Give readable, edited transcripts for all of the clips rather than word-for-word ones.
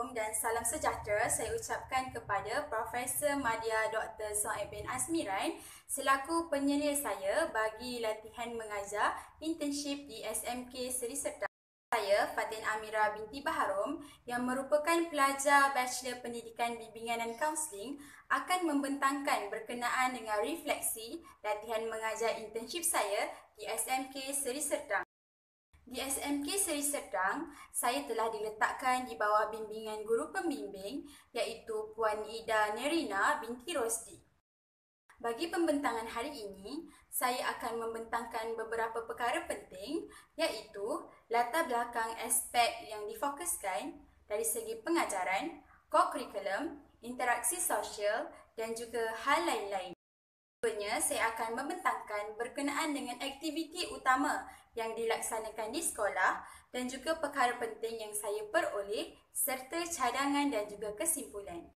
Assalamualaikum dan salam sejahtera saya ucapkan kepada Profesor Madya Dr. Sohaib bin Azmiran selaku penyelia saya bagi latihan mengajar internship di SMK Seri Serdang. Saya Fatin Amira binti Baharom yang merupakan pelajar Bachelor Pendidikan Bimbingan dan Kaunseling akan membentangkan berkenaan dengan refleksi latihan mengajar internship saya di SMK Seri Serdang. Di SMK Seri Serdang, saya telah diletakkan di bawah bimbingan guru pembimbing iaitu Puan Ida Nerina binti Rosdi. Bagi pembentangan hari ini, saya akan membentangkan beberapa perkara penting iaitu latar belakang aspek yang difokuskan dari segi pengajaran, core curriculum, interaksi sosial dan juga hal lain-lain. Selanjutnya, saya akan membentangkan berkenaan dengan aktiviti utama yang dilaksanakan di sekolah dan juga perkara penting yang saya peroleh serta cadangan dan juga kesimpulan.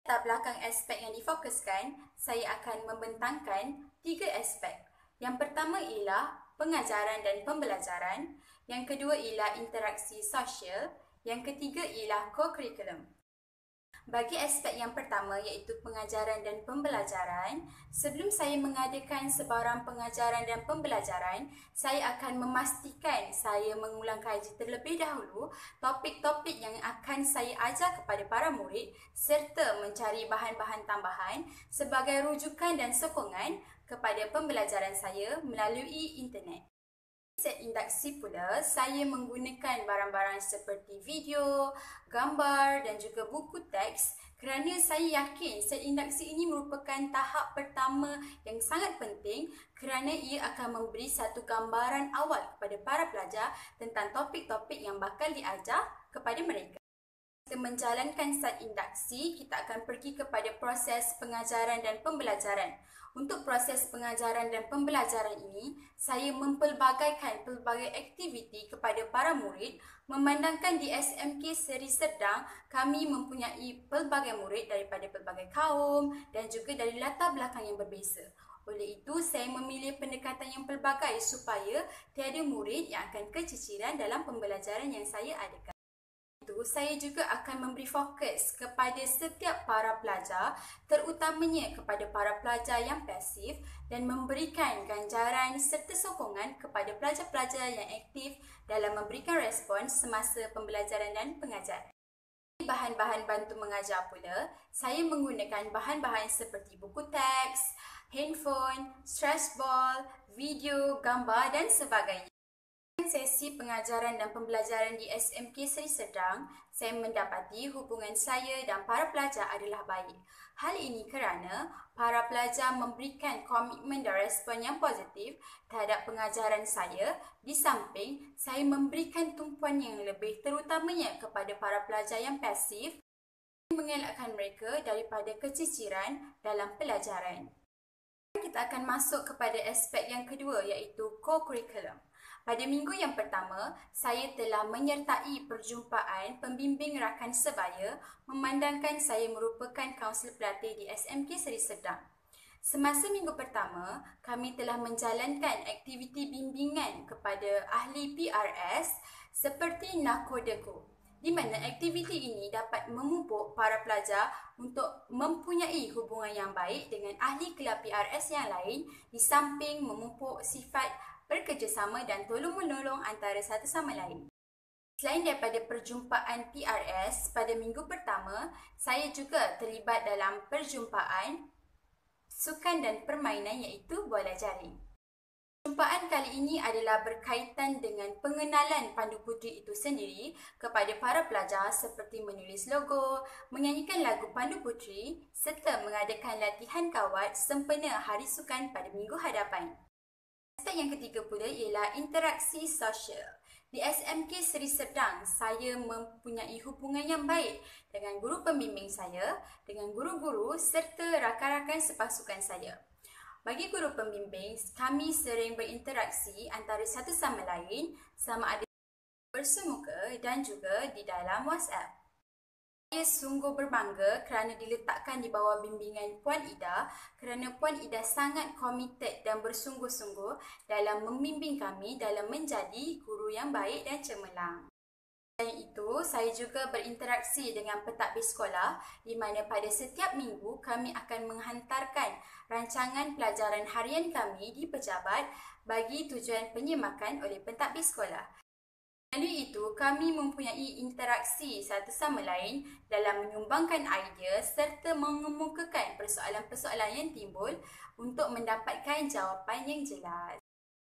Latar belakang aspek yang difokuskan, saya akan membentangkan 3 aspek. Yang pertama ialah pengajaran dan pembelajaran, yang kedua ialah interaksi sosial, yang ketiga ialah core curriculum. Bagi aspek yang pertama iaitu pengajaran dan pembelajaran, sebelum saya mengadakan sebarang pengajaran dan pembelajaran, saya akan memastikan saya mengulang kaji terlebih dahulu topik-topik yang akan saya ajar kepada para murid serta mencari bahan-bahan tambahan sebagai rujukan dan sokongan kepada pembelajaran saya melalui internet. Set induksi pula, saya menggunakan barang-barang seperti video, gambar dan juga buku teks kerana saya yakin set induksi ini merupakan tahap pertama yang sangat penting kerana ia akan memberi satu gambaran awal kepada para pelajar tentang topik-topik yang bakal diajar kepada mereka. Kita menjalankan set induksi, kita akan pergi kepada proses pengajaran dan pembelajaran. Untuk proses pengajaran dan pembelajaran ini, saya mempelbagaikan pelbagai aktiviti kepada para murid memandangkan di SMK Seri Serdang kami mempunyai pelbagai murid daripada pelbagai kaum dan juga dari latar belakang yang berbeza. Oleh itu, saya memilih pendekatan yang pelbagai supaya tiada murid yang akan keciciran dalam pembelajaran yang saya adakan. Saya juga akan memberi fokus kepada setiap para pelajar, terutamanya kepada para pelajar yang pasif dan memberikan ganjaran serta sokongan kepada pelajar-pelajar yang aktif dalam memberikan respons semasa pembelajaran dan pengajaran. Bahan-bahan bantu mengajar pula, saya menggunakan bahan-bahan seperti buku teks, handphone, stress ball, video, gambar dan sebagainya. Sesi pengajaran dan pembelajaran di SMK Seri Serdang, saya mendapati hubungan saya dan para pelajar adalah baik. Hal ini kerana para pelajar memberikan komitmen dan respon yang positif terhadap pengajaran saya di samping saya memberikan tumpuan yang lebih terutamanya kepada para pelajar yang pasif mengelakkan mereka daripada keciciran dalam pelajaran. Kita akan masuk kepada aspek yang kedua iaitu core curriculum. Pada minggu yang pertama, saya telah menyertai perjumpaan pembimbing rakan sebaya memandangkan saya merupakan kaunselor pelatih di SMK Seri Serdang. Semasa minggu pertama, kami telah menjalankan aktiviti bimbingan kepada ahli PRS seperti Nakodeko, di mana aktiviti ini dapat memupuk para pelajar untuk mempunyai hubungan yang baik dengan ahli kelab PRS yang lain di samping memupuk sifat bekerjasama dan tolong-menolong antara satu sama lain. Selain daripada perjumpaan PRS, pada minggu pertama, saya juga terlibat dalam perjumpaan sukan dan permainan iaitu bola jaring. Perjumpaan kali ini adalah berkaitan dengan pengenalan Pandu Puteri itu sendiri kepada para pelajar seperti menulis logo, menyanyikan lagu Pandu Puteri serta mengadakan latihan kawat sempena Hari Sukan pada minggu hadapan. Aspek yang ketiga pula ialah interaksi sosial. Di SMK Seri Serdang, saya mempunyai hubungan yang baik dengan guru pembimbing saya, dengan guru-guru serta rakan-rakan sepasukan saya. Bagi guru pembimbing, kami sering berinteraksi antara satu sama lain sama ada bersemuka dan juga di dalam WhatsApp. Saya sungguh berbangga kerana diletakkan di bawah bimbingan Puan Ida kerana Puan Ida sangat komited dan bersungguh-sungguh dalam membimbing kami dalam menjadi guru yang baik dan cemerlang. Selain itu, saya juga berinteraksi dengan pentadbir sekolah di mana pada setiap minggu kami akan menghantarkan rancangan pelajaran harian kami di pejabat bagi tujuan penyemakan oleh pentadbir sekolah. Melalui itu, kami mempunyai interaksi satu sama lain dalam menyumbangkan idea serta mengemukakan persoalan-persoalan yang timbul untuk mendapatkan jawapan yang jelas.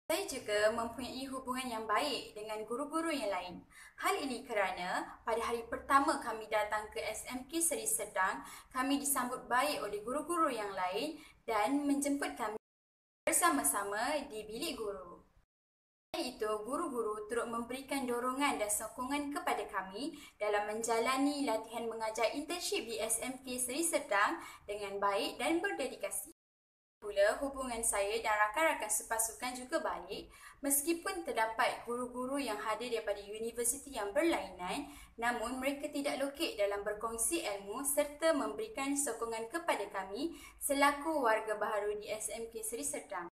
Saya juga mempunyai hubungan yang baik dengan guru-guru yang lain. Hal ini kerana pada hari pertama kami datang ke SMK Seri Sedang, kami disambut baik oleh guru-guru yang lain dan menjemput kami bersama-sama di bilik guru. Selain itu, guru-guru turut memberikan dorongan dan sokongan kepada kami dalam menjalani latihan mengajar internship di SMK Seri Sedang dengan baik dan berdedikasi. Pula, hubungan saya dan rakan-rakan sepasukan juga baik meskipun terdapat guru-guru yang hadir daripada universiti yang berlainan, namun mereka tidak lokek dalam berkongsi ilmu serta memberikan sokongan kepada kami selaku warga baharu di SMK Seri Sedang.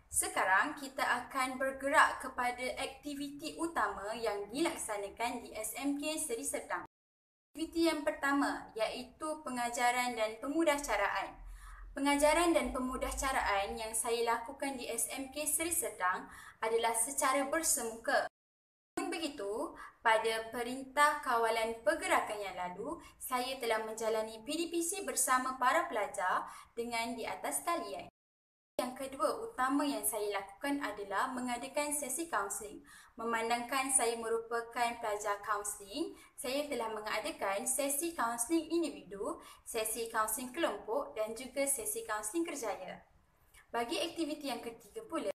Sekarang kita akan bergerak kepada aktiviti utama yang dilaksanakan di SMK Seri Sedang. Aktiviti yang pertama iaitu pengajaran dan pemudahcaraan. Pengajaran dan pemudahcaraan yang saya lakukan di SMK Seri Sedang adalah secara bersemuka. Namun begitu, pada Perintah Kawalan Pergerakan yang lalu, saya telah menjalani PDPC bersama para pelajar dengan di atas talian. Yang kedua utama yang saya lakukan adalah mengadakan sesi kaunseling. Memandangkan saya merupakan pelajar kaunseling, saya telah mengadakan sesi kaunseling individu, sesi kaunseling kelompok dan juga sesi kaunseling kerjaya. Bagi aktiviti yang ketiga pula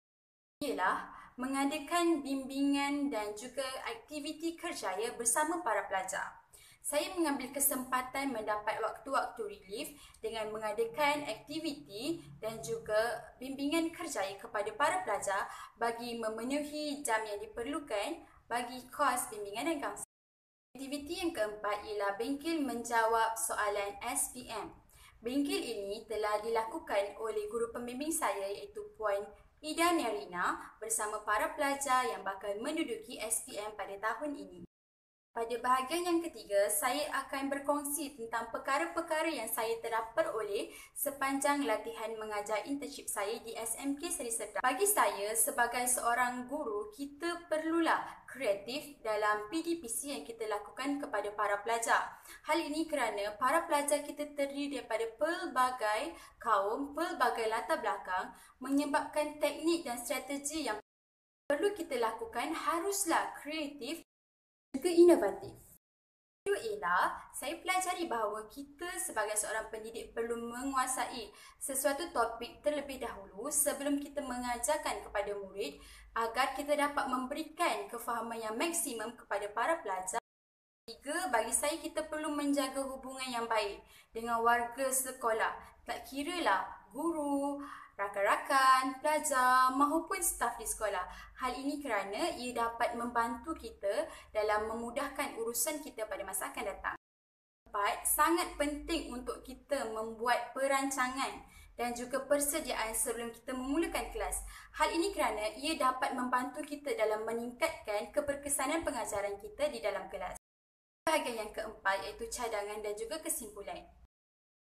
ialah mengadakan bimbingan dan juga aktiviti kerjaya bersama para pelajar. Saya mengambil kesempatan mendapat waktu-waktu relief dengan mengadakan aktiviti dan juga bimbingan kerjaya kepada para pelajar bagi memenuhi jam yang diperlukan bagi kos bimbingan dan kaunseling. Aktiviti yang keempat ialah bengkel menjawab soalan SPM. Bengkel ini telah dilakukan oleh guru pembimbing saya iaitu Puan Ida Nerina bersama para pelajar yang bakal menduduki SPM pada tahun ini. Pada bahagian yang ketiga, saya akan berkongsi tentang perkara-perkara yang saya telah peroleh sepanjang latihan mengajar internship saya di SMK Seri Sedang. Bagi saya, sebagai seorang guru, kita perlulah kreatif dalam PDPC yang kita lakukan kepada para pelajar. Hal ini kerana para pelajar kita terdiri daripada pelbagai kaum, pelbagai latar belakang, menyebabkan teknik dan strategi yang perlu kita lakukan haruslah kreatif juga inovatif. Itu ialah saya pelajari bahawa kita sebagai seorang pendidik perlu menguasai sesuatu topik terlebih dahulu sebelum kita mengajarkan kepada murid agar kita dapat memberikan kefahaman yang maksimum kepada para pelajar. Tiga, bagi saya kita perlu menjaga hubungan yang baik dengan warga sekolah. Tak kiralah guru, rakan-rakan, pelajar maupun staf di sekolah. Hal ini kerana ia dapat membantu kita dalam memudahkan urusan kita pada masa akan datang. Empat, sangat penting untuk kita membuat perancangan dan juga persediaan sebelum kita memulakan kelas. Hal ini kerana ia dapat membantu kita dalam meningkatkan keberkesanan pengajaran kita di dalam kelas. Bahagian yang keempat iaitu cadangan dan juga kesimpulan.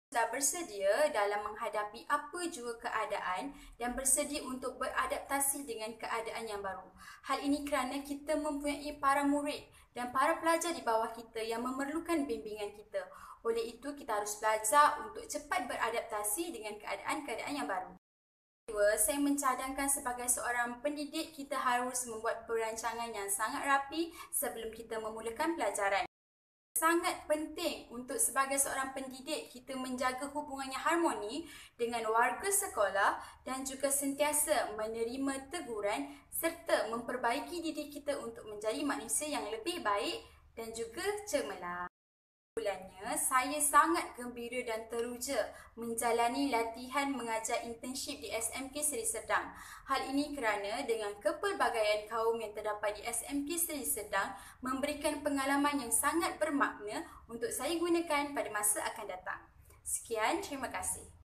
Sudah bersedia dalam menghadapi apa jua keadaan dan bersedia untuk beradaptasi dengan keadaan yang baru. Hal ini kerana kita mempunyai para murid dan para pelajar di bawah kita yang memerlukan bimbingan kita. Oleh itu, kita harus belajar untuk cepat beradaptasi dengan keadaan-keadaan yang baru. Kedua, saya mencadangkan sebagai seorang pendidik, kita harus membuat perancangan yang sangat rapi sebelum kita memulakan pelajaran. Sangat penting untuk sebagai seorang pendidik kita menjaga hubungan yang harmoni dengan warga sekolah dan juga sentiasa menerima teguran serta memperbaiki diri kita untuk menjadi manusia yang lebih baik dan juga cemerlang. Bulannya, saya sangat gembira dan teruja menjalani latihan mengajar internship di SMK Seri Sedang. Hal ini kerana dengan kepelbagaian kaum yang terdapat di SMK Seri Sedang memberikan pengalaman yang sangat bermakna untuk saya gunakan pada masa akan datang. Sekian, terima kasih.